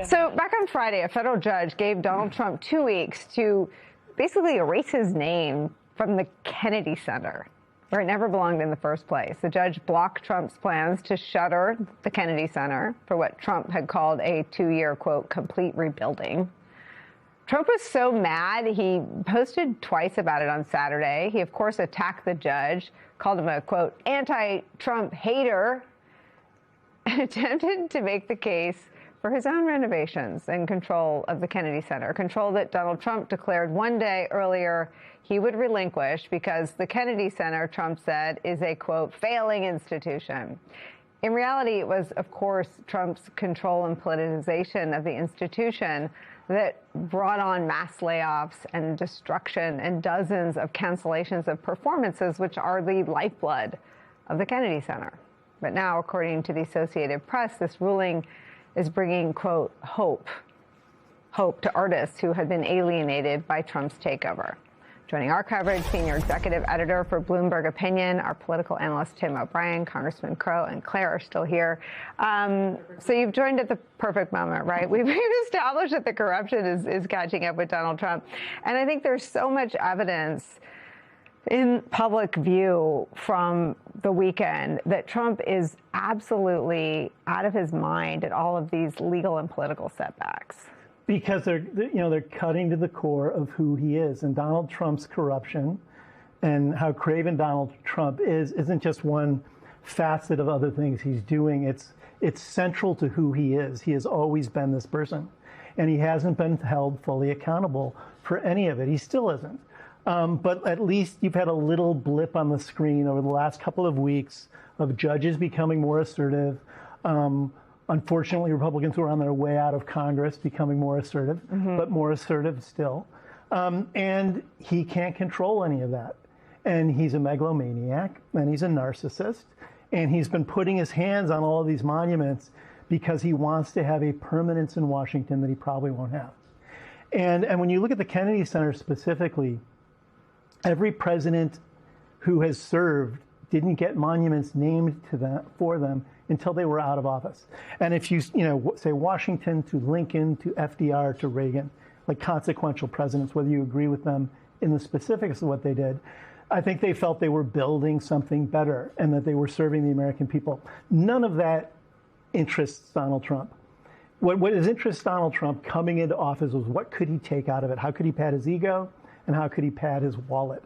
So back on Friday, a federal judge gave Donald Trump 2 weeks to basically erase his name from the Kennedy Center, where it never belonged in the first place. The judge blocked Trump's plans to shutter the Kennedy Center for what Trump had called a 2-year, quote, complete rebuilding. Trump was so mad, he posted twice about it on Saturday. He, of course, attacked the judge, called him a, quote, anti-Trump hater, and attempted to make the case for his own renovations and control of the Kennedy Center, control that Donald Trump declared one day earlier he would relinquish because the Kennedy Center, Trump said, is a, quote, failing institution. In reality, it was, of course, Trump's control and politicization of the institution that brought on mass layoffs and destruction and dozens of cancellations of performances, which are the lifeblood of the Kennedy Center. But now, according to the Associated Press, this ruling is bringing, quote, hope to artists who had been alienated by Trump's takeover. Joining our coverage, senior executive editor for Bloomberg Opinion, our political analyst Tim O'Brien, Congressman Crow and Claire are still here. So you've joined at the perfect moment, right? We've established that the corruption is catching up with Donald Trump. And I think there's so much evidence in public view from the weekend that Trump is absolutely out of his mind at all of these legal and political setbacks. Because they're cutting to the core of who he is, and Donald Trump's corruption and how craven Donald Trump isn't just one facet of other things he's doing. It's central to who he is. He has always been this person, and he hasn't been held fully accountable for any of it. He still isn't. But at least you've had a little blip on the screen over the last couple of weeks of judges becoming more assertive. Unfortunately, Republicans who are on their way out of Congress becoming more assertive, but more assertive still. And he can't control any of that. And he's a megalomaniac, and he's a narcissist, and he's been putting his hands on all of these monuments because he wants to have a permanence in Washington that he probably won't have. And when you look at the Kennedy Center specifically, every president who has served didn't get monuments named to them, for them until they were out of office. And if you say Washington to Lincoln to FDR to Reagan, like consequential presidents, whether you agree with them in the specifics of what they did, I think they felt they were building something better and that they were serving the American people. None of that interests Donald Trump. What interests Donald Trump coming into office was what could he take out of it? How could he pad his ego? And how could he pad his wallet?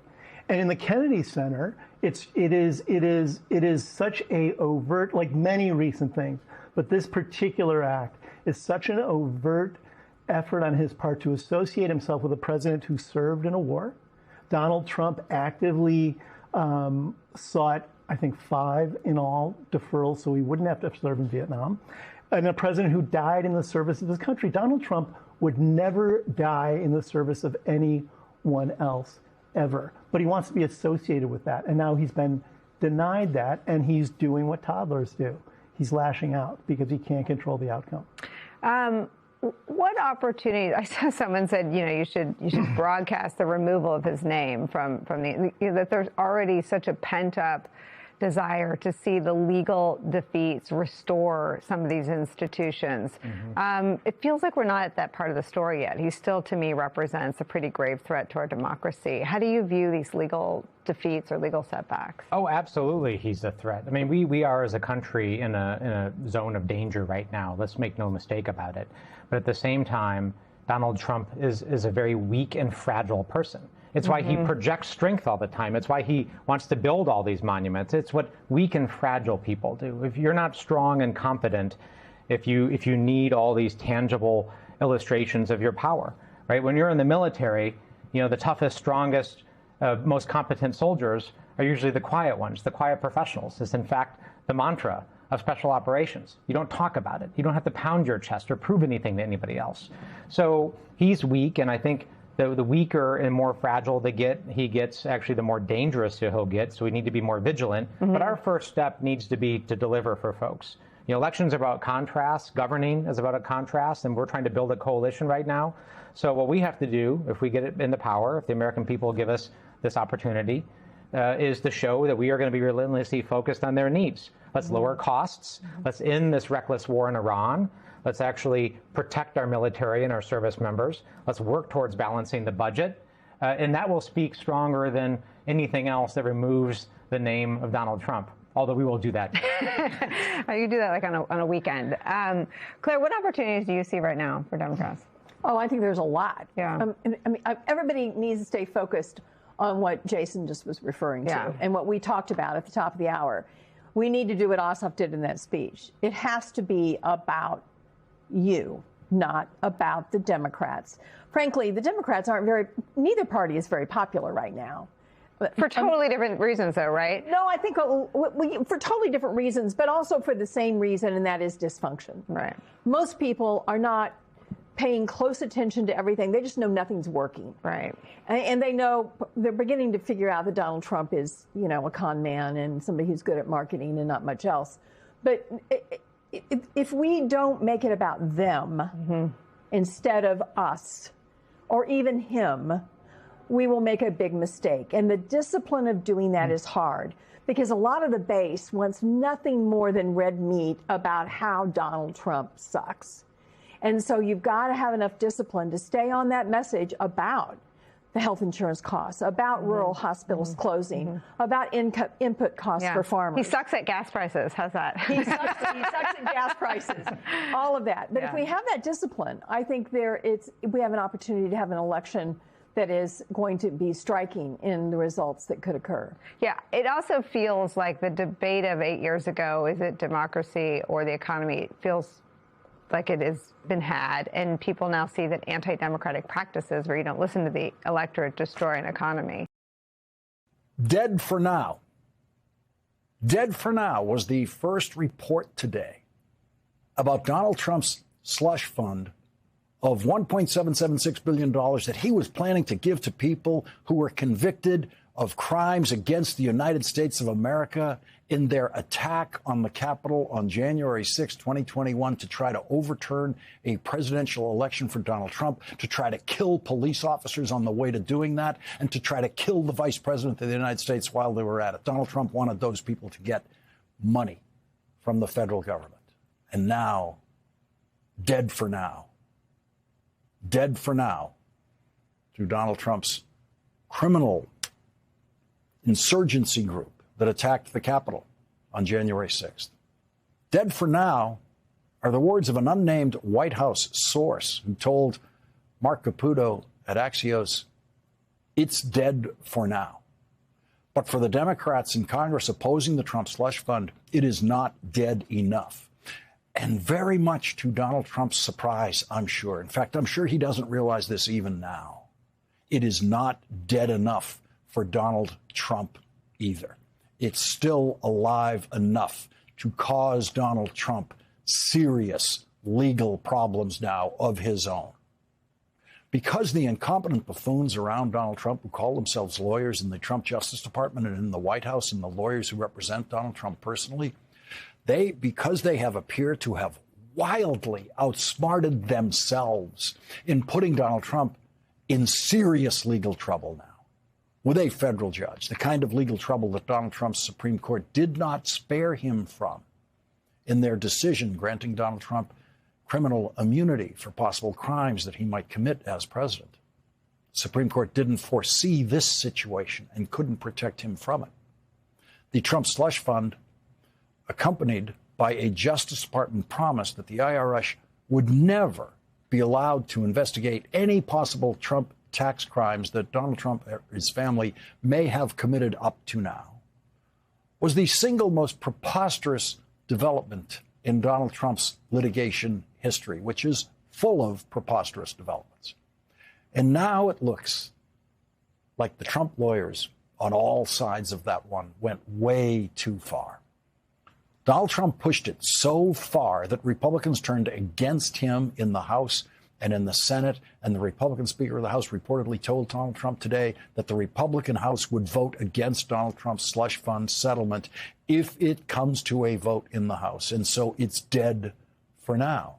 And in the Kennedy Center, it is such a overt, like many recent things, but this particular act is such an overt effort on his part to associate himself with a president who served in a war. Donald Trump actively sought, I think, 5 in all deferrals so he wouldn't have to serve in Vietnam. And a president who died in the service of his country. Donald Trump would never die in the service of anyone else ever. But he wants to be associated with that. And now he's been denied that, and he's doing what toddlers do. He's lashing out because he can't control the outcome. What opportunities? I saw someone said, you should broadcast the removal of his name from the that there's already such a pent up desire to see the legal defeats restore some of these institutions. It feels like we're not at that part of the story yet. He still, to me, represents a pretty grave threat to our democracy. How do you view these legal defeats or legal setbacks? Oh, absolutely, he's a threat. I mean, we are as a country in a zone of danger right now. Let's make no mistake about it. But at the same time, Donald Trump is a very weak and fragile person. It's why he projects strength all the time. It's why he wants to build all these monuments. It's what weak and fragile people do. If you're not strong and confident, if you need all these tangible illustrations of your power, right? When you're in the military, the toughest, strongest, most competent soldiers are usually the quiet ones, the quiet professionals. It's in fact the mantra of special operations. You don't talk about it. You don't have to pound your chest or prove anything to anybody else. So he's weak, and I think the weaker and more fragile he gets, actually the more dangerous he'll get. So we need to be more vigilant. But our first step needs to be to deliver for folks. Elections are about contrast. Governing is about a contrast, and we're trying to build a coalition right now. So what we have to do, if we get it into power, if the American people give us this opportunity, is to show that we are going to be relentlessly focused on their needs. Let's lower costs. Let's end this reckless war in Iran. Let's actually protect our military and our service members. Let's work towards balancing the budget. And that will speak stronger than anything else that removes the name of Donald Trump, although we will do that. You do that like on a weekend. Claire, what opportunities do you see right now for Democrats? Oh, I think there's a lot. Yeah. I mean, everybody needs to stay focused on what Jason just was referring to and what we talked about at the top of the hour. We need to do what Ossoff did in that speech. It has to be about you, not about the Democrats. Frankly, the Democrats neither party is very popular right now. For totally different reasons, though, right? No, I think for totally different reasons, but also for the same reason, and that is dysfunction. Right. Most people are not paying close attention to everything. They just know nothing's working. Right. And they know, they're beginning to figure out that Donald Trump is, a con man and somebody who's good at marketing and not much else. But if we don't make it about them instead of us or even him, we will make a big mistake. And the discipline of doing that is hard because a lot of the base wants nothing more than red meat about how Donald Trump sucks. And so you've got to have enough discipline to stay on that message about the health insurance costs, about rural hospitals closing, about input costs for farmers. He sucks at gas prices. How's that? He sucks at gas prices, all of that. But if we have that discipline, I think we have an opportunity to have an election that is going to be striking in the results that could occur. Yeah, it also feels like the debate of 8 years ago, is it democracy or the economy, it feels like it has been had, and people now see that anti-democratic practices where you don't listen to the electorate destroy an economy. Dead for now. Dead for now was the first report today about Donald Trump's slush fund of $1.776 billion that he was planning to give to people who were convicted of crimes against the United States of America in their attack on the Capitol on January 6, 2021, to try to overturn a presidential election for Donald Trump, to try to kill police officers on the way to doing that, and to try to kill the vice president of the United States while they were at it. Donald Trump wanted those people to get money from the federal government. And now, dead for now. Dead for now through Donald Trump's criminal insurgency group that attacked the Capitol on January 6th. Dead for now are the words of an unnamed White House source who told Mark Caputo at Axios, it's dead for now. But for the Democrats in Congress opposing the Trump slush fund, it is not dead enough. And very much to Donald Trump's surprise, I'm sure. In fact, I'm sure he doesn't realize this even now. It is not dead enough for Donald Trump either. It's still alive enough to cause Donald Trump serious legal problems now of his own. Because the incompetent buffoons around Donald Trump who call themselves lawyers in the Trump Justice Department and in the White House and the lawyers who represent Donald Trump personally, because they have appeared to have wildly outsmarted themselves in putting Donald Trump in serious legal trouble now with a federal judge, the kind of legal trouble that Donald Trump's Supreme Court did not spare him from in their decision granting Donald Trump criminal immunity for possible crimes that he might commit as president. The Supreme Court didn't foresee this situation and couldn't protect him from it. The Trump slush fund, accompanied by a Justice Department promise that the IRS would never be allowed to investigate any possible Trump tax crimes that Donald Trump or his family may have committed up to now, was the single most preposterous development in Donald Trump's litigation history, which is full of preposterous developments. And now it looks like the Trump lawyers on all sides of that one went way too far. Donald Trump pushed it so far that Republicans turned against him in the House and in the Senate, and the Republican Speaker of the House reportedly told Donald Trump today that the Republican House would vote against Donald Trump's slush fund settlement if it comes to a vote in the House. And so it's dead for now,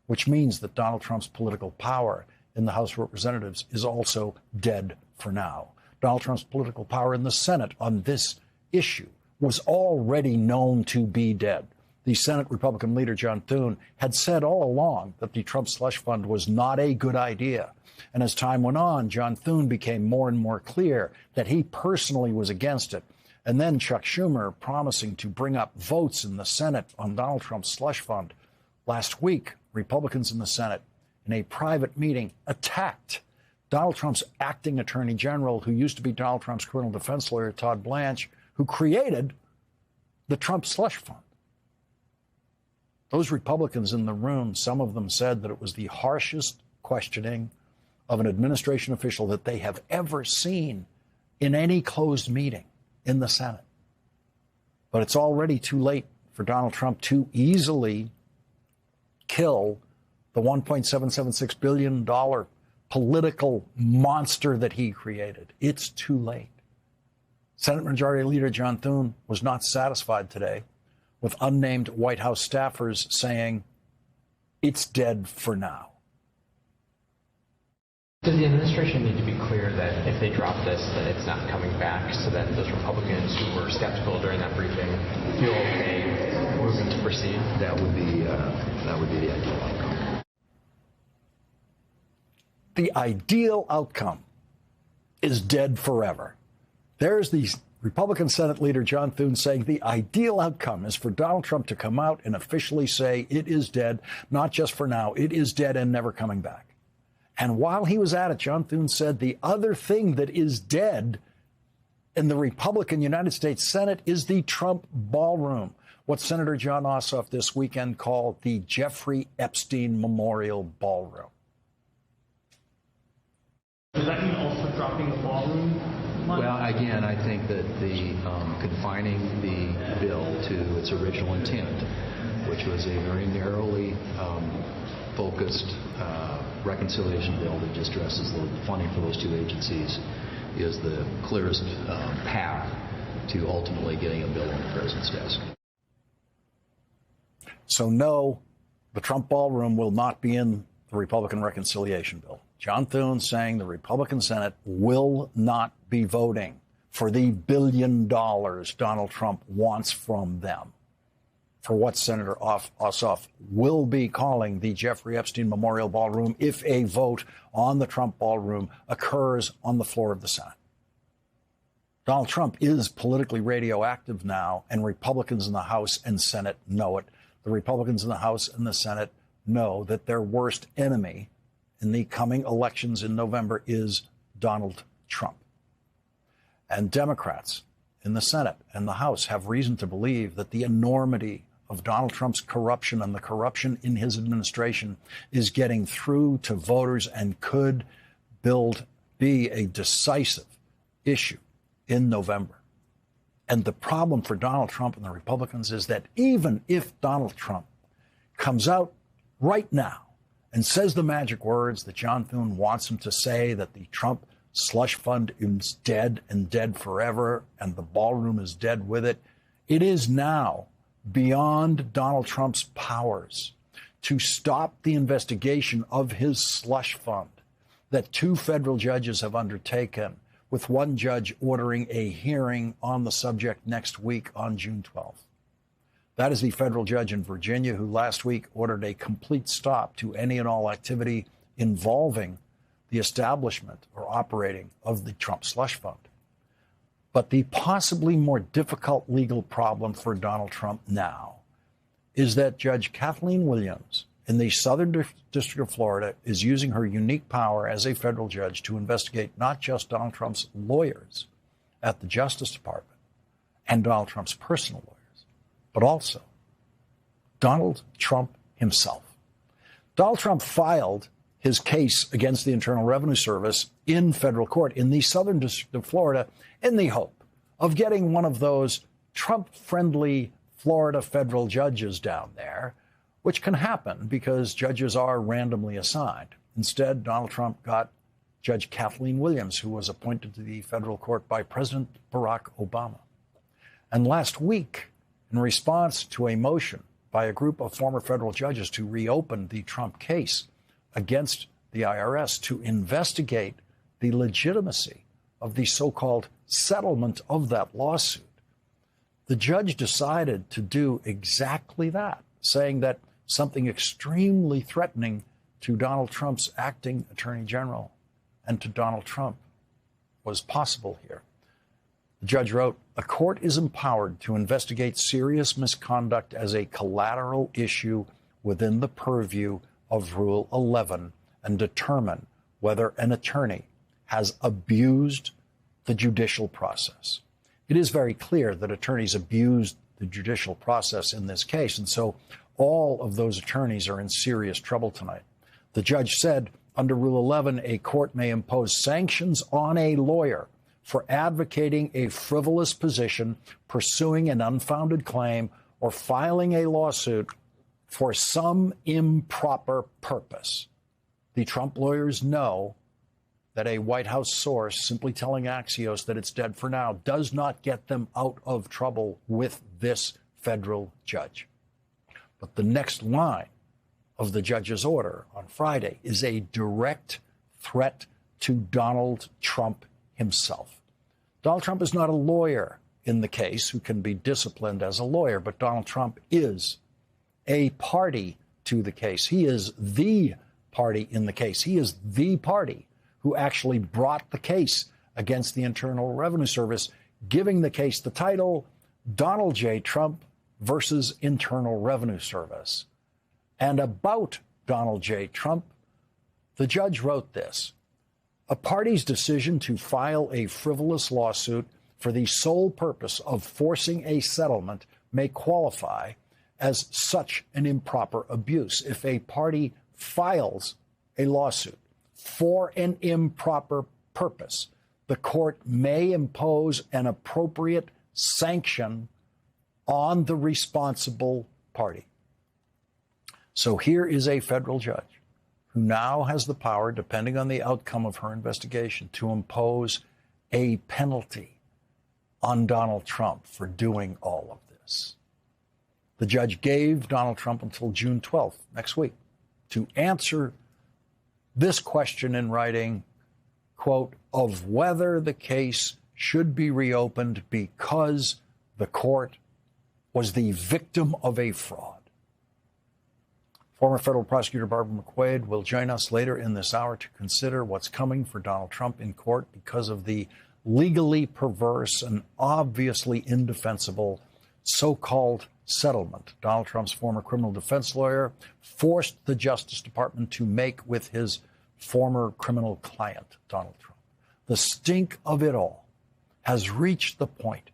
which means that Donald Trump's political power in the House of Representatives is also dead for now. Donald Trump's political power in the Senate on this issue was already known to be dead. the Senate Republican leader, John Thune, had said all along that the Trump slush fund was not a good idea. And as time went on, John Thune became more and more clear that he personally was against it. And then Chuck Schumer promising to bring up votes in the Senate on Donald Trump's slush fund. Last week, Republicans in the Senate, in a private meeting, attacked Donald Trump's acting attorney general, who used to be Donald Trump's criminal defense lawyer, Todd Blanche, who created the Trump slush fund. Those Republicans in the room, some of them said that it was the harshest questioning of an administration official that they have ever seen in any closed meeting in the Senate. But it's already too late for Donald Trump to easily kill the $1.776 billion political monster that he created. It's too late. Senate Majority Leader John Thune was not satisfied today with unnamed White House staffers saying it's dead for now. Does the administration need to be clear that if they drop this, that it's not coming back, so that those Republicans who were skeptical during that briefing feel okay moving to proceed? That would be the ideal outcome. The ideal outcome is dead forever. There's the Republican Senate leader John Thune saying the ideal outcome is for Donald Trump to come out and officially say it is dead, not just for now, it is dead and never coming back. And while he was at it, John Thune said the other thing that is dead in the Republican United States Senate is the Trump ballroom, what Senator John Ossoff this weekend called the Jeffrey Epstein Memorial Ballroom. Does that mean also dropping the ballroom? Well, again, I think that the confining the bill to its original intent, which was a very narrowly focused reconciliation bill that just addresses the funding for those two agencies, is the clearest path to ultimately getting a bill on the president's desk. So no, the Trump ballroom will not be in the Republican reconciliation bill. John Thune saying the Republican Senate will not be voting for the $1 billion Donald Trump wants from them, for what Senator Ossoff will be calling the Jeffrey Epstein Memorial Ballroom if a vote on the Trump ballroom occurs on the floor of the Senate. Donald Trump is politically radioactive now, and Republicans in the House and Senate know it. The Republicans in the House and the Senate know that their worst enemy in the coming elections in November is Donald Trump. And Democrats in the Senate and the House have reason to believe that the enormity of Donald Trump's corruption and the corruption in his administration is getting through to voters and could be a decisive issue in November. And the problem for Donald Trump and the Republicans is that even if Donald Trump comes out right now and says the magic words that John Thune wants him to say, that the Trump slush fund is dead and dead forever and the ballroom is dead with it, it is now beyond Donald Trump's powers to stop the investigation of his slush fund that two federal judges have undertaken, with one judge ordering a hearing on the subject next week on June 12th. That is the federal judge in Virginia who last week ordered a complete stop to any and all activity involving the establishment or operating of the Trump slush fund. But the possibly more difficult legal problem for Donald Trump now is that Judge Kathleen Williams in the Southern District of Florida is using her unique power as a federal judge to investigate not just Donald Trump's lawyers at the Justice Department and Donald Trump's personal lawyers, but also Donald Trump himself. Donald Trump filed his case against the Internal Revenue Service in federal court in the Southern District of Florida in the hope of getting one of those Trump-friendly Florida federal judges down there, which can happen because judges are randomly assigned. Instead, Donald Trump got Judge Kathleen Williams, who was appointed to the federal court by President Barack Obama. And last week, in response to a motion by a group of former federal judges to reopen the Trump case against the IRS to investigate the legitimacy of the so-called settlement of that lawsuit, the judge decided to do exactly that, saying that something extremely threatening to Donald Trump's acting attorney general and to Donald Trump was possible here. The judge wrote, "A court is empowered to investigate serious misconduct as a collateral issue within the purview of Rule 11 and determine whether an attorney has abused the judicial process." It is very clear that attorneys abused the judicial process in this case, and so all of those attorneys are in serious trouble tonight. The judge said, under Rule 11, a court may impose sanctions on a lawyer for advocating a frivolous position, pursuing an unfounded claim, or filing a lawsuit for some improper purpose. The Trump lawyers know that a White House source simply telling Axios that it's dead for now does not get them out of trouble with this federal judge. But the next line of the judge's order on Friday is a direct threat to Donald Trump himself. Donald Trump is not a lawyer in the case who can be disciplined as a lawyer, but Donald Trump is a party to the case. He is the party in the case. He is the party who actually brought the case against the Internal Revenue Service, giving the case the title Donald J. Trump versus Internal Revenue Service. And about Donald J. Trump, the judge wrote this: "A party's decision to file a frivolous lawsuit for the sole purpose of forcing a settlement may qualify as such an improper abuse. If a party files a lawsuit for an improper purpose, the court may impose an appropriate sanction on the responsible party." So here is a federal judge who now has the power, depending on the outcome of her investigation, to impose a penalty on Donald Trump for doing all of this. The judge gave Donald Trump until June 12th, next week, to answer this question in writing, quote, "of whether the case should be reopened because the court was the victim of a fraud." Former federal prosecutor Barbara McQuade will join us later in this hour to consider what's coming for Donald Trump in court because of the legally perverse and obviously indefensible so-called settlement Donald Trump's former criminal defense lawyer forced the Justice Department to make with his former criminal client, Donald Trump. The stink of it all has reached the point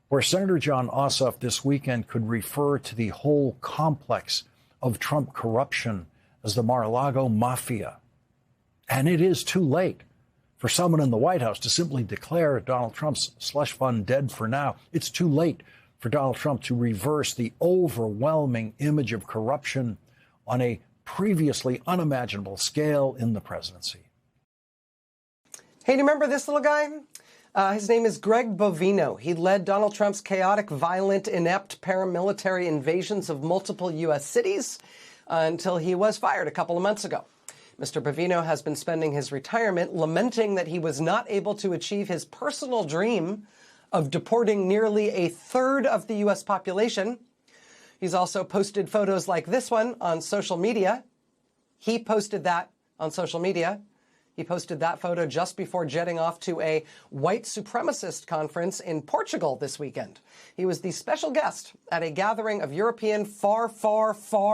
where Senator Jon Ossoff this weekend could refer to the whole complex of Trump corruption as the Mar-a-Lago Mafia. And it is too late for someone in the White House to simply declare Donald Trump's slush fund dead for now. It's too late for Donald Trump to reverse the overwhelming image of corruption on a previously unimaginable scale in the presidency. Hey, do you remember this little guy? His name is Greg Bovino. He led Donald Trump's chaotic, violent, inept paramilitary invasions of multiple U.S. cities until he was fired a couple of months ago. Mr. Bovino has been spending his retirement lamenting that he was not able to achieve his personal dream of deporting nearly a third of the U.S. population. He's also posted photos like this one on social media. He posted that on social media. He posted that photo just before jetting off to a white supremacist conference in Portugal this weekend. He was the special guest at a gathering of European far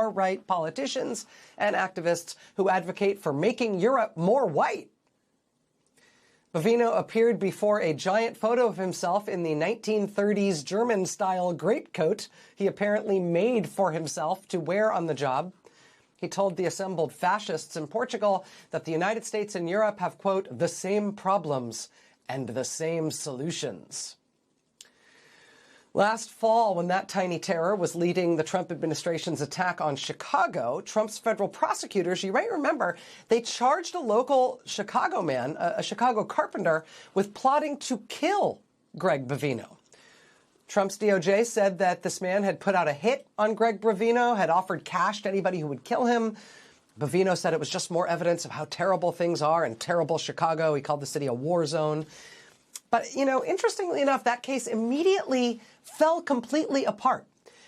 right politicians and activists who advocate for making Europe more white. Bovino appeared before a giant photo of himself in the 1930s German-style greatcoat he apparently made for himself to wear on the job. He told the assembled fascists in Portugal that the United States and Europe have, quote, the same problems and the same solutions. Last fall, when that tiny terror was leading the Trump administration's attack on Chicago, Trump's federal prosecutors, you might remember, they charged a local Chicago man, a Chicago carpenter, with plotting to kill Greg Bovino. Trump's DOJ said that this man had put out a hit on Greg Bovino, had offered cash to anybody who would kill him. Bovino said it was just more evidence of how terrible things are in terrible Chicago. He called the city a war zone. But, interestingly enough, that case immediately fell completely apart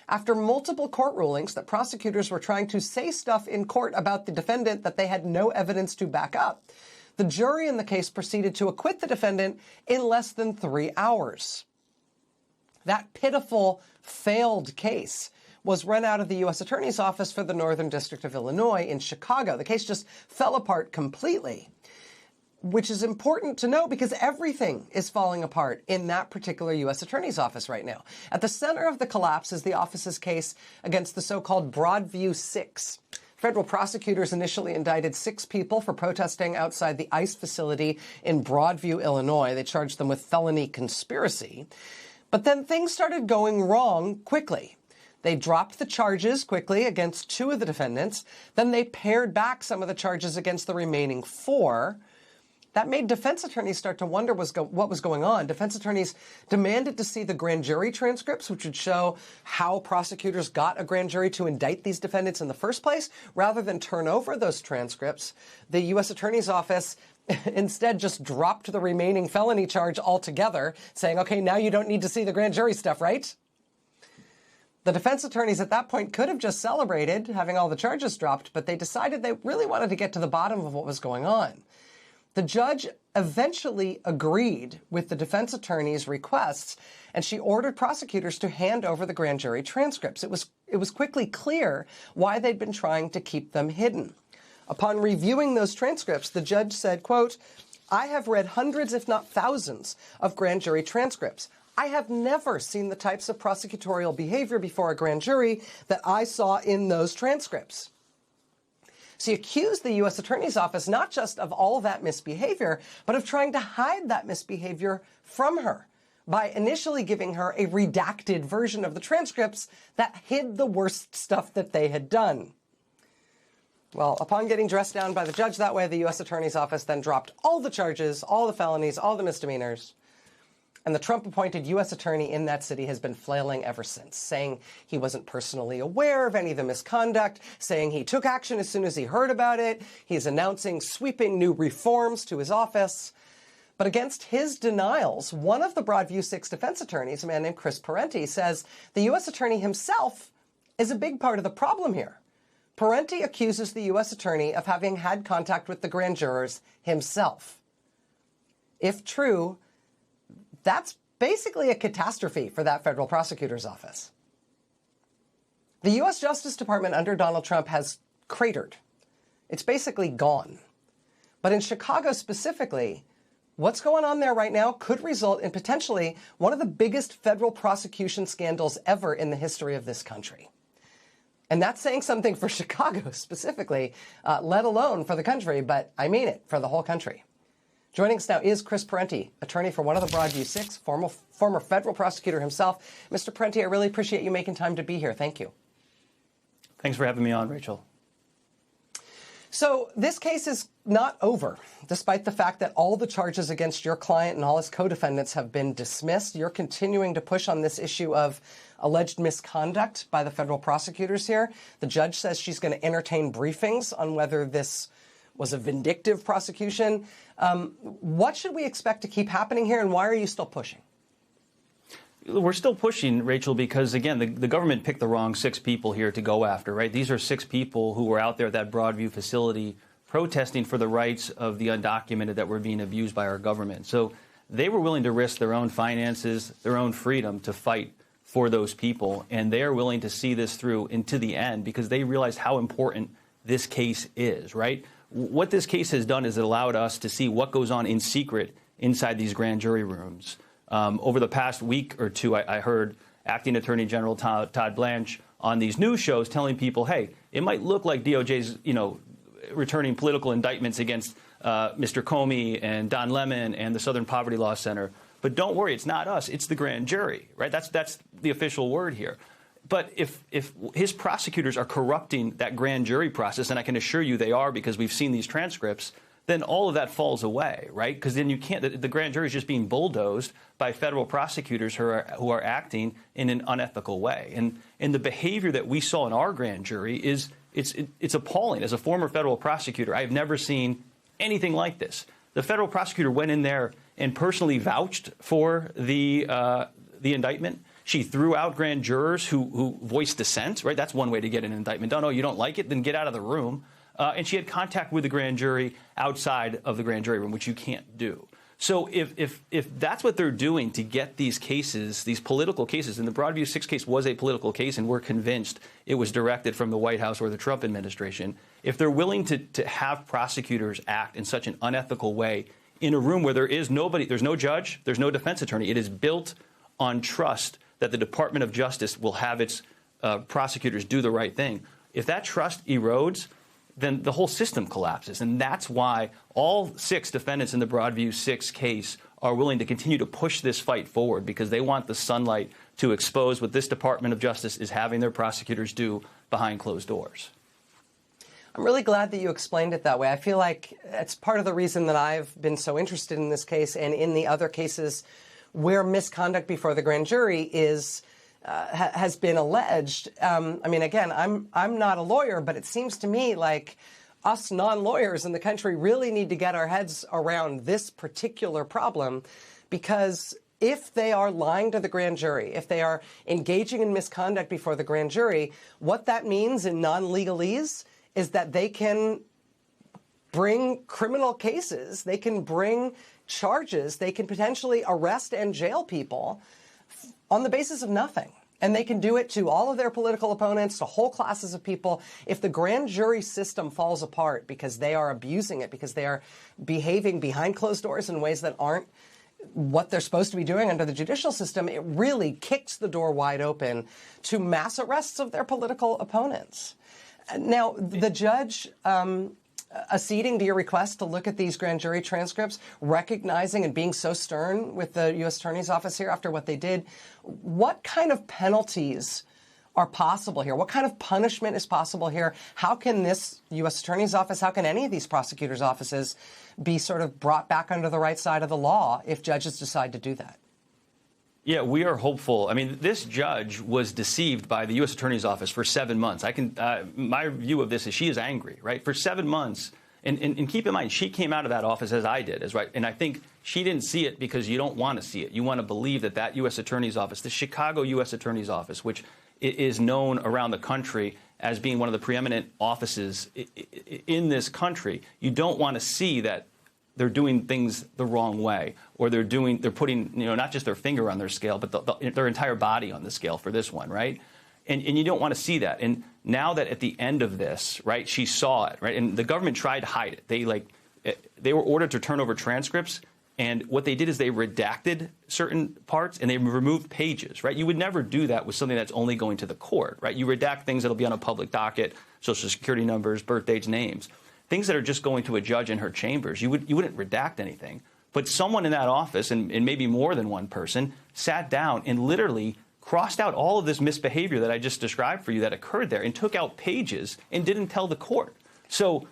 after multiple court rulings that prosecutors were trying to say stuff in court about the defendant that they had no evidence to back up. The jury in the case proceeded to acquit the defendant in less than 3 hours. That pitiful, failed case was run out of the U.S. Attorney's Office for the Northern District of Illinois in Chicago. The case just fell apart completely, which is important to know because everything is falling apart in that particular U.S. Attorney's Office right now. At the center of the collapse is the office's case against the so-called Broadview Six. Federal prosecutors initially indicted 6 people for protesting outside the ICE facility in Broadview, Illinois. They charged them with felony conspiracy. But then things started going wrong quickly. They dropped the charges quickly against 2 of the defendants. Then they pared back some of the charges against the remaining 4. That made defense attorneys start to wonder what was going on. Defense attorneys demanded to see the grand jury transcripts, which would show how prosecutors got a grand jury to indict these defendants in the first place. Rather than turn over those transcripts, the U.S. Attorney's Office instead just dropped the remaining felony charge altogether, saying, okay, now you don't need to see the grand jury stuff, right? The defense attorneys at that point could have just celebrated having all the charges dropped, but they decided they really wanted to get to the bottom of what was going on. The judge eventually agreed with the defense attorney's requests, and she ordered prosecutors to hand over the grand jury transcripts. It was quickly clear why they'd been trying to keep them hidden. Upon reviewing those transcripts, the judge said, quote, "I have read hundreds, if not thousands, of grand jury transcripts. I have never seen the types of prosecutorial behavior before a grand jury that I saw in those transcripts." She accused the U.S. Attorney's Office not just of all that misbehavior, but of trying to hide that misbehavior from her by initially giving her a redacted version of the transcripts that hid the worst stuff that they had done. Well, upon getting dressed down by the judge that way, the U.S. Attorney's Office then dropped all the charges, all the felonies, all the misdemeanors. And the Trump-appointed U.S. attorney in that city has been flailing ever since, saying he wasn't personally aware of any of the misconduct, saying he took action as soon as he heard about it. He's announcing sweeping new reforms to his office. But against his denials, one of the Broadview Six defense attorneys, a man named Chris Parenti, says the U.S. attorney himself is a big part of the problem here. Parenti accuses the U.S. attorney of having had contact with the grand jurors himself. If true, that's basically a catastrophe for that federal prosecutor's office. The U.S. Justice Department under Donald Trump has cratered. It's basically gone. But in Chicago specifically, what's going on there right now could result in potentially one of the biggest federal prosecution scandals ever in the history of this country. And that's saying something for Chicago specifically, let alone for the country, but I mean it, for the whole country. Joining us now is Chris Parenti, attorney for one of the Broadview Six, former federal prosecutor himself. Mr. Parenti, I really appreciate you making time to be here. Thank you. Thanks for having me on, Rachel. So this case is not over, despite the fact that all the charges against your client and all his co-defendants have been dismissed. You're continuing to push on this issue of alleged misconduct by the federal prosecutors here. The judge says she's going to entertain briefings on whether this was a vindictive prosecution. What should we expect to keep happening here, and why are you still pushing? We're still pushing, Rachel, because, again, the government picked the wrong 6 people here to go after, right? These are 6 people who were out there at that Broadview facility protesting for the rights of the undocumented that were being abused by our government. So they were willing to risk their own finances, their own freedom to fight for those people, and they are willing to see this through into the end because they realize how important this case is, right? What this case has done is it allowed us to see what goes on in secret inside these grand jury rooms. Over the past week or two, I heard Acting Attorney General Todd Blanche on these news shows telling people, hey, it might look like DOJ's, returning political indictments against Mr. Comey and Don Lemon and the Southern Poverty Law Center. But don't worry, it's not us, it's the grand jury, right? That's the official word here. But if his prosecutors are corrupting that grand jury process, and I can assure you they are because we've seen these transcripts, then all of that falls away, right? Because then you can't, the grand jury is just being bulldozed by federal prosecutors who are acting in an unethical way. And the behavior that we saw in our grand jury is, it's appalling. As a former federal prosecutor, I have never seen anything like this. The federal prosecutor went in there and personally vouched for the indictment. She threw out grand jurors who voiced dissent, right? That's one way to get an indictment done. Oh, you don't like it? Then get out of the room. And she had contact with the grand jury outside of the grand jury room, which you can't do. So if that's what they're doing to get these cases, these political cases, and the Broadview 6 case was a political case, and we're convinced it was directed from the White House or the Trump administration, if they're willing to have prosecutors act in such an unethical way in a room where there is nobody, there's no judge, there's no defense attorney, it is built on trust that the Department of Justice will have its prosecutors do the right thing. If that trust erodes, then the whole system collapses. And that's why all 6 defendants in the Broadview 6 case are willing to continue to push this fight forward, because they want the sunlight to expose what this Department of Justice is having their prosecutors do behind closed doors. I'm really glad that you explained it that way. I feel like it's part of the reason that I've been so interested in this case and in the other cases where misconduct before the grand jury is has been alleged. I mean, again, I'm not a lawyer, but it seems to me like us non-lawyers in the country really need to get our heads around this particular problem, because if they are lying to the grand jury, if they are engaging in misconduct before the grand jury, what that means in non-legalese is that they can bring criminal cases, they can bring charges, they can potentially arrest and jail people on the basis of nothing. And they can do it to all of their political opponents, to whole classes of people. If the grand jury system falls apart because they are abusing it, because they are behaving behind closed doors in ways that aren't what they're supposed to be doing under the judicial system, it really kicks the door wide open to mass arrests of their political opponents. Now, the judge acceding to your request to look at these grand jury transcripts, recognizing and being so stern with the U.S. Attorney's Office here after what they did, what kind of penalties are possible here? What kind of punishment is possible here? How can this U.S. Attorney's Office, how can any of these prosecutors' offices be sort of brought back under the right side of the law if judges decide to do that? Yeah, we are hopeful. I mean, this judge was deceived by the U.S. Attorney's Office for 7 months. My view of this is she is angry, right? For 7 months. And keep in mind, she came out of that office as I did, right? And I think she didn't see it because you don't want to see it. You want to believe that that U.S. Attorney's Office, the Chicago U.S. Attorney's Office, which is known around the country as being one of the preeminent offices in this country, you don't want to see that they're doing things the wrong way, or they're putting, not just their finger on their scale, but their entire body on the scale for this one, right? And you don't want to see that. And now that at the end of this, right, she saw it, right, and the government tried to hide it. They were ordered to turn over transcripts, and what they did is they redacted certain parts and they removed pages, right? You would never do that with something that's only going to the court, right? You redact things that'll be on a public docket, social security numbers, birth dates, names. Things that are just going to a judge in her chambers, you wouldn't redact anything. But someone in that office, and maybe more than one person, sat down and literally crossed out all of this misbehavior that I just described for you that occurred there and took out pages and didn't tell the court. So,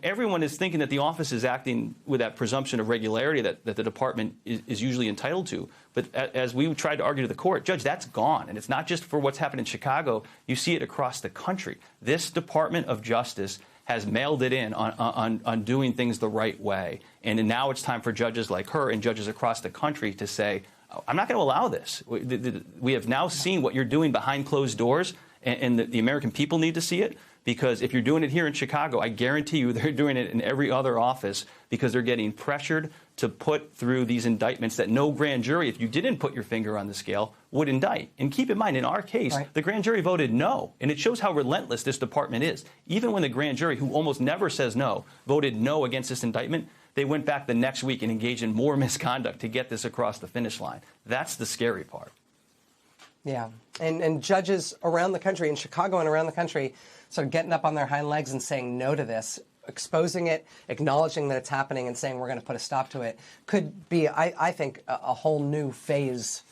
everyone is thinking that the office is acting with that presumption of regularity that the department is usually entitled to. But as we tried to argue to the court, Judge, that's gone. And it's not just for what's happened in Chicago. You see it across the country. This Department of Justice has mailed it in on doing things the right way. And now it's time for judges like her and judges across the country to say, I'm not going to allow this. We have now seen what you're doing behind closed doors, and the American people need to see it. Because if you're doing it here in Chicago, I guarantee you they're doing it in every other office, because they're getting pressured to put through these indictments that no grand jury, if you didn't put your finger on the scale, would indict. And keep in mind, in our case, right, the grand jury voted no. And it shows how relentless this department is. Even when the grand jury, who almost never says no, voted no against this indictment, they went back the next week and engaged in more misconduct to get this across the finish line. That's the scary part. Yeah. And judges around the country, in Chicago and around the country, sort of getting up on their hind legs and saying no to this, exposing it, acknowledging that it's happening, and saying we're going to put a stop to it, could be, I think, a whole new phase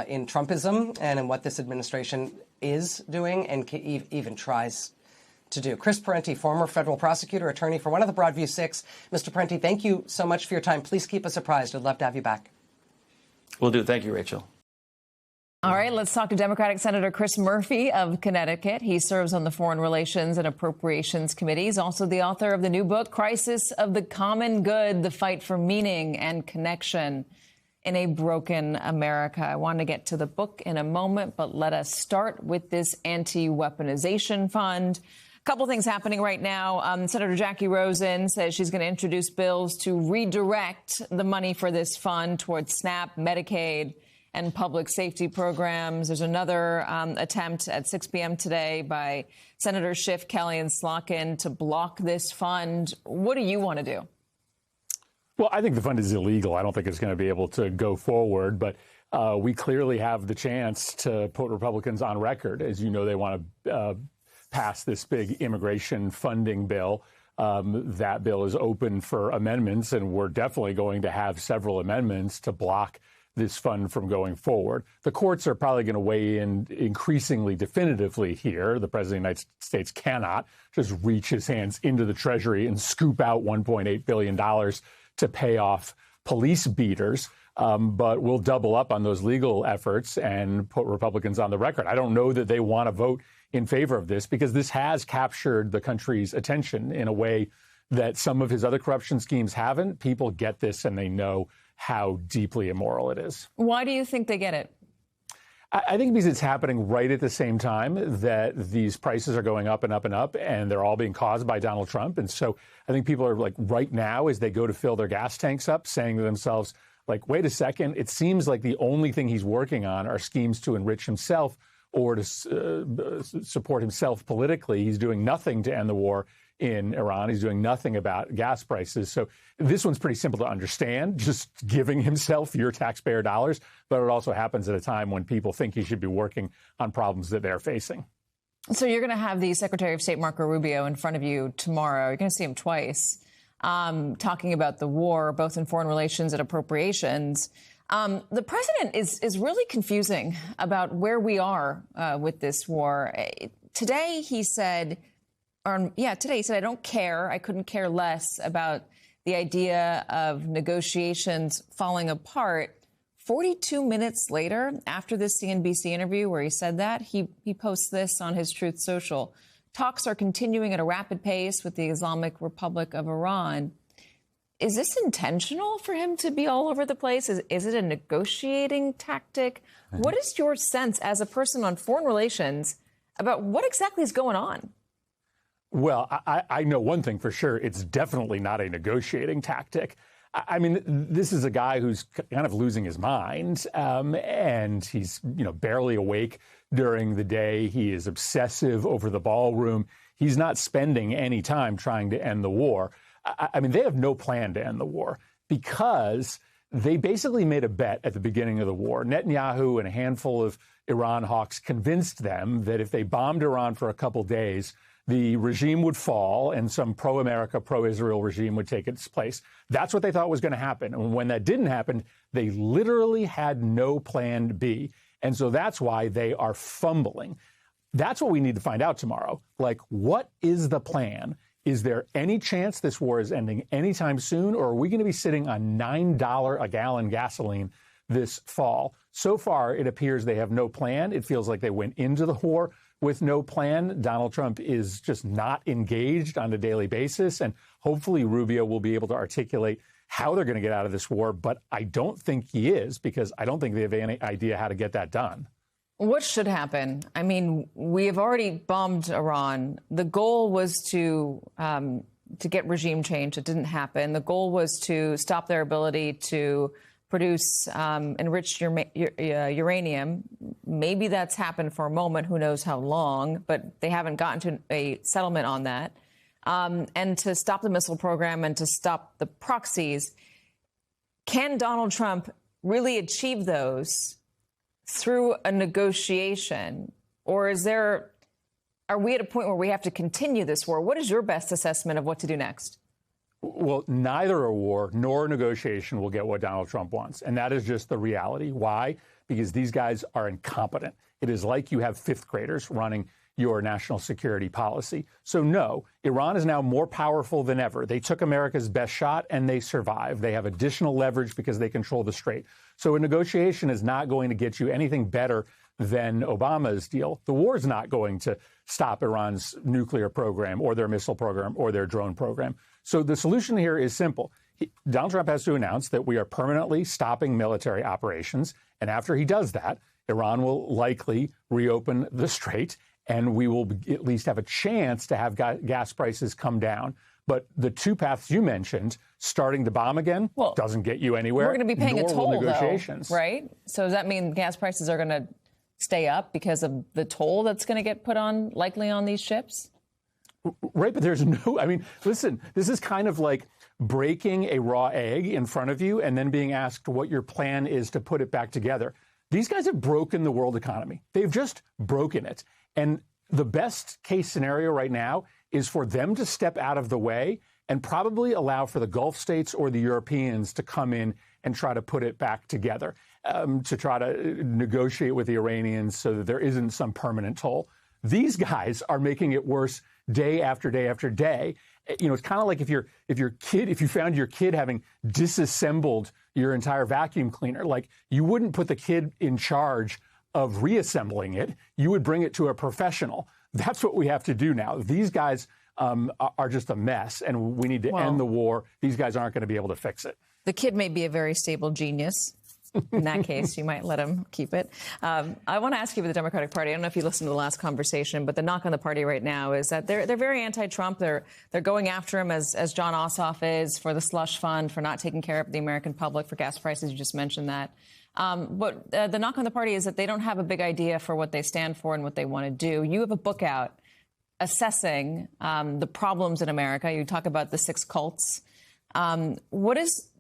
in Trumpism and in what this administration is doing and even tries to do. Chris Parenti, former federal prosecutor, attorney for one of the Broadview 6. Mr. Parenti, thank you so much for your time. Please keep us apprised. I'd love to have you back. Will do. Thank you, Rachel. All right, let's talk to Democratic Senator Chris Murphy of Connecticut. He serves on the Foreign Relations and Appropriations Committee. He's also the author of the new book, Crisis of the Common Good, The Fight for Meaning and Connection in a Broken America. I want to get to the book in a moment, but let us start with this anti-weaponization fund. A couple things happening right now. Senator Jackie Rosen says she's going to introduce bills to redirect the money for this fund towards SNAP, Medicaid, and public safety programs. There's another attempt at 6 p.m. today by Senator Schiff, Kelly, and Slotkin to block this fund. What do you want to do? Well, I think the fund is illegal. I don't think it's going to be able to go forward, but we clearly have the chance to put Republicans on record. As you know, they want to pass this big immigration funding bill. That bill is open for amendments, and we're definitely going to have several amendments to block this fund from going forward. The courts are probably going to weigh in increasingly definitively here. The president of the United States cannot just reach his hands into the Treasury and scoop out $1.8 billion to pay off police beaters. But we'll double up on those legal efforts and put Republicans on the record. I don't know that they want to vote in favor of this because this has captured the country's attention in a way that some of his other corruption schemes haven't. People get this and they know how deeply immoral it is. Why do you think they get it? I think because it's happening right at the same time that these prices are going up and up and up, and they're all being caused by Donald Trump. And so I think people are like right now as they go to fill their gas tanks up saying to themselves, like, wait a second, it seems like the only thing he's working on are schemes to enrich himself or to support himself politically. He's doing nothing to end the war in Iran. He's doing nothing about gas prices. So this one's pretty simple to understand, just giving himself your taxpayer dollars. But it also happens at a time when people think he should be working on problems that they're facing. So you're going to have the Secretary of State, Marco Rubio, in front of you tomorrow. You're going to see him twice, talking about the war, both in foreign relations and appropriations. The president is really confusing about where we are with this war. Today he said, I don't care. I couldn't care less about the idea of negotiations falling apart. 42 minutes later, after this CNBC interview where he said that, he posts this on his Truth Social. Talks are continuing at a rapid pace with the Islamic Republic of Iran. Is this intentional for him to be all over the place? Is it a negotiating tactic? What is your sense as a person on foreign relations about what exactly is going on? Well, I know one thing for sure. It's definitely not a negotiating tactic. I mean, this is a guy who's kind of losing his mind, and he's, barely awake during the day. He is obsessive over the ballroom. He's not spending any time trying to end the war. I mean, they have no plan to end the war because they basically made a bet at the beginning of the war. Netanyahu and a handful of Iran hawks convinced them that if they bombed Iran for a couple days, the regime would fall and some pro-America, pro-Israel regime would take its place. That's what they thought was going to happen. And when that didn't happen, they literally had no plan B. And so that's why they are fumbling. That's what we need to find out tomorrow. Like, what is the plan? Is there any chance this war is ending anytime soon, or are we going to be sitting on $9 a gallon gasoline this fall? So far, it appears they have no plan. It feels like they went into the war with no plan. Donald Trump is just not engaged on a daily basis, and hopefully Rubio will be able to articulate how they're going to get out of this war, but I don't think he is, because I don't think they have any idea how to get that done. What should happen? I mean, we have already bombed Iran. The goal was to get regime change. It didn't happen. The goal was to stop their ability to produce enriched uranium. Maybe that's happened for a moment. Who knows how long? But they haven't gotten to a settlement on that. And to stop the missile program and to stop the proxies. Can Donald Trump really achieve those through a negotiation? Or are we at a point where we have to continue this war? What is your best assessment of what to do next? Well, neither a war nor a negotiation will get what Donald Trump wants. And that is just the reality. Why? Because these guys are incompetent. It is like you have fifth graders running your national security policy. So no, Iran is now more powerful than ever. They took America's best shot and they survived. They have additional leverage because they control the Strait. So a negotiation is not going to get you anything better than Obama's deal. The war is not going to stop Iran's nuclear program or their missile program or their drone program. So the solution here is simple. Donald Trump has to announce that we are permanently stopping military operations. And after he does that, Iran will likely reopen the Strait, and we will at least have a chance to have gas prices come down. But the two paths you mentioned, starting to bomb again, doesn't get you anywhere. We're going to be paying a toll, negotiations. though, right? So does that mean gas prices are going to stay up because of the toll that's going to get put on, likely on these ships? Right, but there's no, I mean, listen, this is kind of like breaking a raw egg in front of you and then being asked what your plan is to put it back together. These guys have broken the world economy. They've just broken it. And the best case scenario right now is for them to step out of the way and probably allow for the Gulf states or the Europeans to come in and try to put it back together, to try to negotiate with the Iranians so that there isn't some permanent toll. These guys are making it worse day after day after day. You know, it's kind of like if you found your kid having disassembled your entire vacuum cleaner, like you wouldn't put the kid in charge of reassembling it. You would bring it to a professional. That's what we have to do now. These guys are just a mess, and we need to end the war. These guys aren't going to be able to fix it. The kid may be a very stable genius. In that case, you might let him keep it. I want to ask you about the Democratic Party. I don't know if you listened to the last conversation, but the knock on the party right now is that they're very anti-Trump. They're going after him, as John Ossoff is, for the slush fund, for not taking care of the American public, for gas prices. You just mentioned that. But the knock on the party is that they don't have a big idea for what they stand for and what they want to do. You have a book out assessing the problems in America. You talk about the 6 cults. What is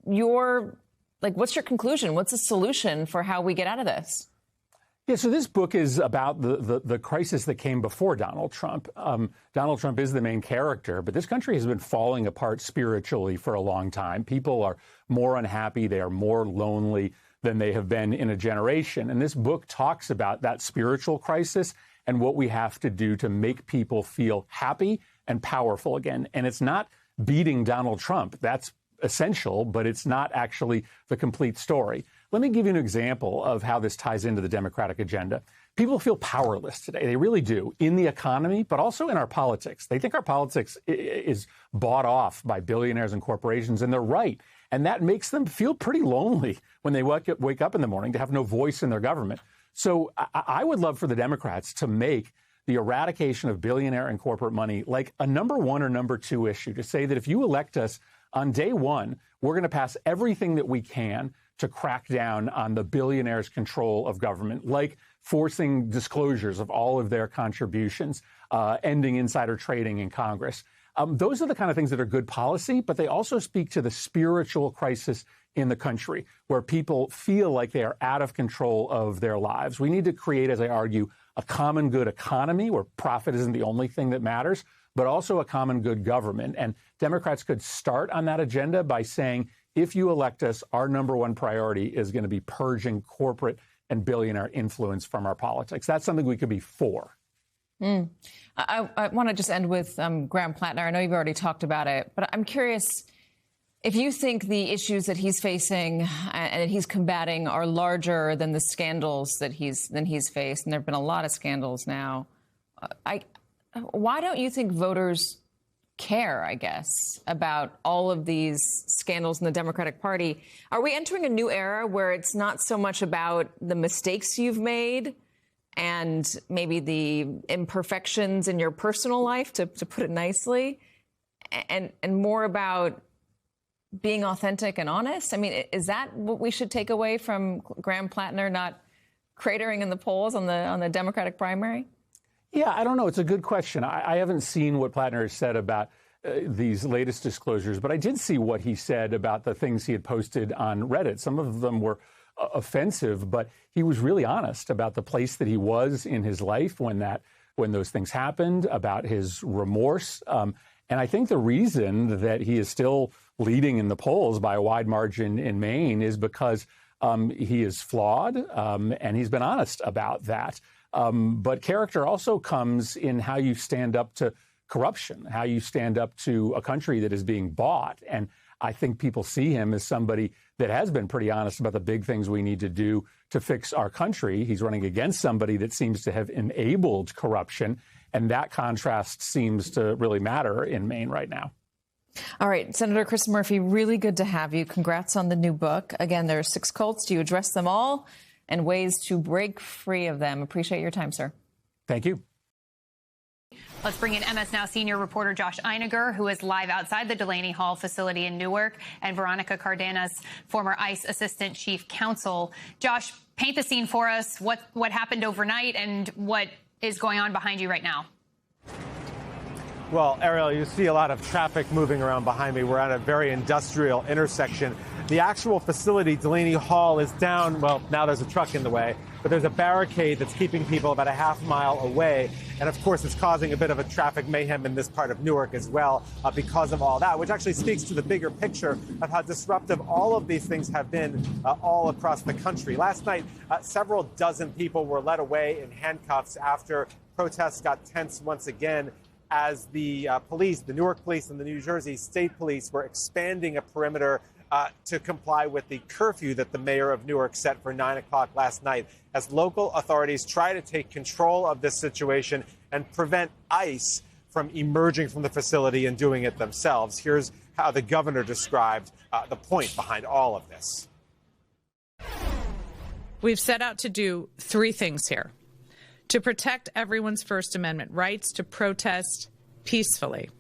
what's your conclusion? What's the solution for how we get out of this? Yeah, so this book is about the crisis that came before Donald Trump. Donald Trump is the main character, but this country has been falling apart spiritually for a long time. People are more unhappy. They are more lonely than they have been in a generation. And this book talks about that spiritual crisis and what we have to do to make people feel happy and powerful again. And it's not beating Donald Trump. That's essential, but it's not actually the complete story. Let me give you an example of how this ties into the Democratic agenda. People feel powerless today. They really do, in the economy, but also in our politics. They think our politics is bought off by billionaires and corporations, and they're right. And that makes them feel pretty lonely when they wake up in the morning to have no voice in their government. So I would love for the Democrats to make the eradication of billionaire and corporate money like a number 1 or number 2 issue, to say that if you elect us on day 1, we're going to pass everything that we can to crack down on the billionaires' control of government, like forcing disclosures of all of their contributions, ending insider trading in Congress. Those are the kind of things that are good policy, but they also speak to the spiritual crisis in the country, where people feel like they are out of control of their lives. We need to create, as I argue, a common good economy where profit isn't the only thing that matters, but also a common good government. And Democrats could start on that agenda by saying, if you elect us, our number 1 priority is going to be purging corporate and billionaire influence from our politics. That's something we could be for. I want to just end with Graham Plattner. I know you've already talked about it, but I'm curious if you think the issues that he's facing and that he's combating are larger than the scandals that he's faced, and there have been a lot of scandals now. Why don't you think voters care, I guess, about all of these scandals in the Democratic Party? Are we entering a new era where it's not so much about the mistakes you've made and maybe the imperfections in your personal life, to put it nicely, and more about being authentic and honest? I mean, is that what we should take away from Graham Plattner not cratering in the polls on the Democratic primary? Yeah, I don't know. It's a good question. I haven't seen what Plattner has said about these latest disclosures, but I did see what he said about the things he had posted on Reddit. Some of them were offensive, but he was really honest about the place that he was in his life when those things happened, about his remorse. And I think the reason that he is still leading in the polls by a wide margin in Maine is because he is flawed, and he's been honest about that. But character also comes in how you stand up to corruption, how you stand up to a country that is being bought. And I think people see him as somebody that has been pretty honest about the big things we need to do to fix our country. He's running against somebody that seems to have enabled corruption. And that contrast seems to really matter in Maine right now. All right, Senator Chris Murphy, really good to have you. Congrats on the new book. Again, there are 6 cults. Do you address them all and ways to break free of them? Appreciate your time, sir. Thank you. Let's bring in MS Now senior reporter Josh Einiger, who is live outside the Delaney Hall facility in Newark, and Veronica Cardenas, former ICE Assistant Chief Counsel. Josh, paint the scene for us. What happened overnight and what is going on behind you right now? Well, Ariel, you see a lot of traffic moving around behind me. We're at a very industrial intersection. The actual facility, Delaney Hall, is down. Well, now there's a truck in the way, but there's a barricade that's keeping people about a half mile away. And of course, it's causing a bit of a traffic mayhem in this part of Newark as well because of all that, which actually speaks to the bigger picture of how disruptive all of these things have been all across the country. Last night, several dozen people were led away in handcuffs after protests got tense once again, as the police, the Newark police and the New Jersey State Police, were expanding a perimeter to comply with the curfew that the mayor of Newark set for 9 o'clock last night, as local authorities try to take control of this situation and prevent ICE from emerging from the facility and doing it themselves. Here's how the governor described the point behind all of this. We've set out to do 3 things here: to protect everyone's First Amendment rights to protest peacefully,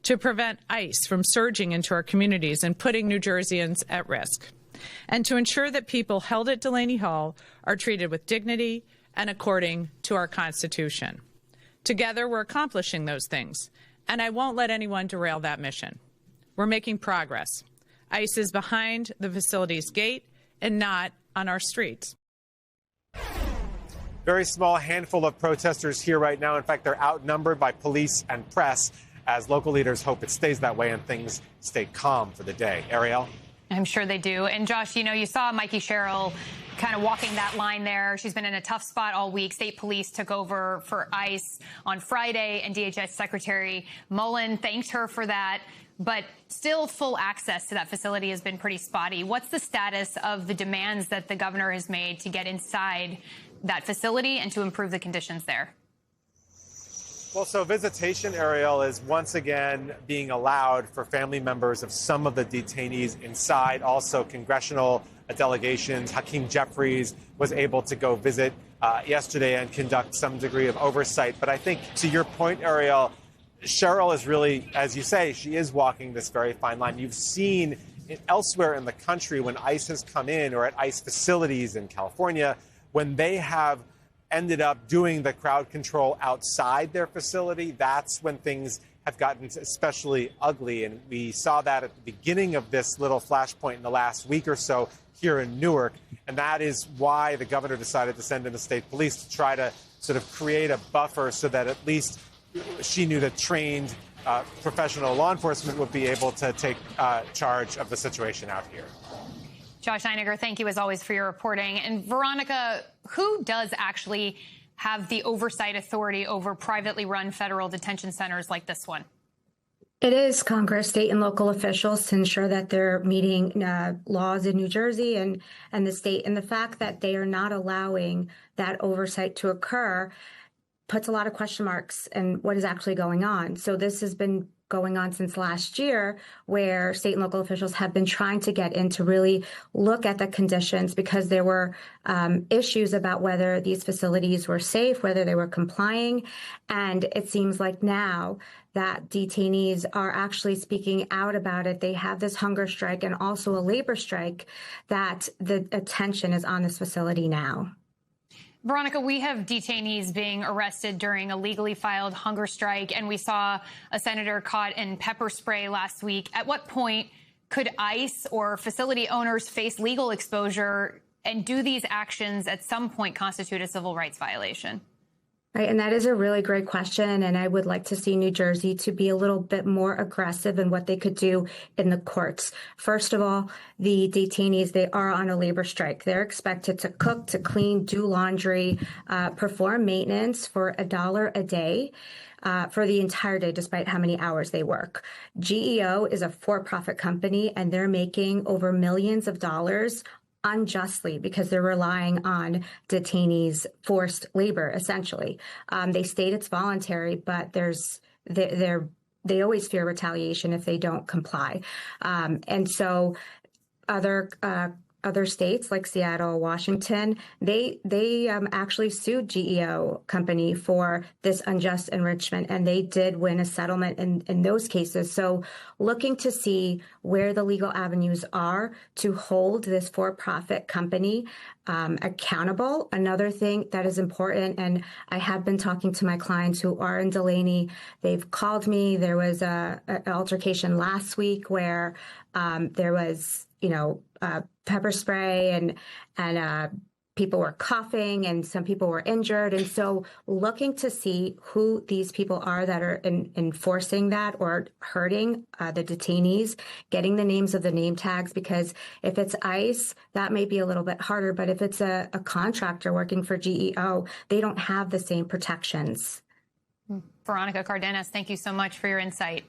to prevent ICE from surging into our communities and putting New Jerseyans at risk, and to ensure that people held at Delaney Hall are treated with dignity and according to our Constitution. Together, we're accomplishing those things, and I won't let anyone derail that mission. We're making progress. ICE is behind the facility's gate and not on our streets. Very small handful of protesters here right now. In fact, they're outnumbered by police and press, as local leaders hope it stays that way and things stay calm for the day. Ariel? I'm sure they do. And Josh, you saw Mikey Sherrill kind of walking that line there. She's been in a tough spot all week. State police took over for ICE on Friday, and DHS Secretary Mullen thanked her for that. But still, full access to that facility has been pretty spotty. What's the status of the demands that the governor has made to get inside that facility and to improve the conditions there? Well, so visitation, Ariel, is once again being allowed for family members of some of the detainees inside. Also, congressional delegations. Hakeem Jeffries was able to go visit yesterday and conduct some degree of oversight. But I think, to your point, Ariel, Sherrill is really, as you say, she is walking this very fine line. You've seen elsewhere in the country when ICE has come in, or at ICE facilities in California, when they have ended up doing the crowd control outside their facility, that's when things have gotten especially ugly. And we saw that at the beginning of this little flashpoint in the last week or so here in Newark. And that is why the governor decided to send in the state police to try to sort of create a buffer so that at least she knew that trained professional law enforcement would be able to take charge of the situation out here. Josh Einiger, thank you as always for your reporting. And Veronica, who does actually have the oversight authority over privately run federal detention centers like this one? It is Congress, state and local officials to ensure that they're meeting laws in New Jersey and the state. And the fact that they are not allowing that oversight to occur puts a lot of question marks in what is actually going on. So this has been going on since last year, where state and local officials have been trying to get in to really look at the conditions, because there were issues about whether these facilities were safe, whether they were complying. And it seems like now that detainees are actually speaking out about it. They have this hunger strike and also a labor strike, that the attention is on this facility now. Veronica, we have detainees being arrested during a legally filed hunger strike, and we saw a senator caught in pepper spray last week. At what point could ICE or facility owners face legal exposure, and do these actions at some point constitute a civil rights violation? Right, and that is a really great question, and I would like to see New Jersey to be a little bit more aggressive in what they could do in the courts. First of all, the detainees, they are on a labor strike. They're expected to cook, to clean, do laundry, perform maintenance for $1 a day. For the entire day, despite how many hours they work. GEO is a for-profit company, and they're making over millions of dollars unjustly because they're relying on detainees' forced labor, essentially. They state it's voluntary, but they always fear retaliation if they don't comply. And so other states like Seattle, Washington, they actually sued GEO company for this unjust enrichment, and they did win a settlement in those cases. So looking to see where the legal avenues are to hold this for-profit company accountable. Another thing that is important, and I have been talking to my clients who are in Delaney. They've called me. There was an altercation last week where there was, pepper spray and people were coughing and some people were injured. And so looking to see who these people are that are enforcing that or hurting the detainees, getting the names of the name tags, because if it's ICE, that may be a little bit harder. But if it's a contractor working for GEO, they don't have the same protections. Veronica Cardenas, thank you so much for your insight.